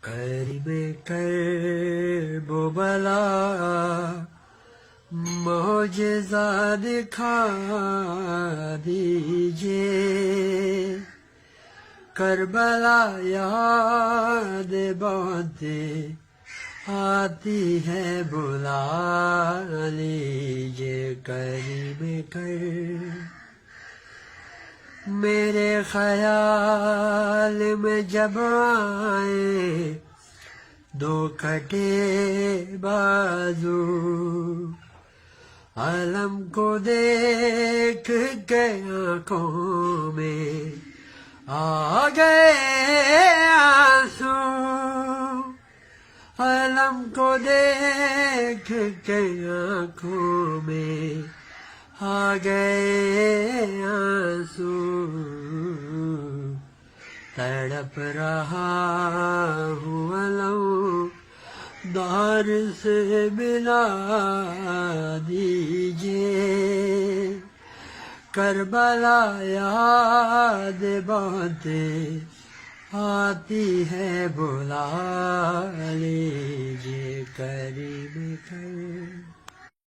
قریب کربلا معجزہ دکھا دیجئے، کربلا یاد بہت آتی ہے، بلا لیجئے قریب کر۔ میرے خیال میں جب آئے دو کٹے بازو، علم کو دیکھ کے آنکھوں میں آ گئے آنسو، علم کو دیکھ کے آنکھوں میں آ گئے آنسو، تڑپ رہا ہوں علم دار سے ملا دیجئے، کربلا یاد بہت آتی ہے، بلا لیجئے قریب کر۔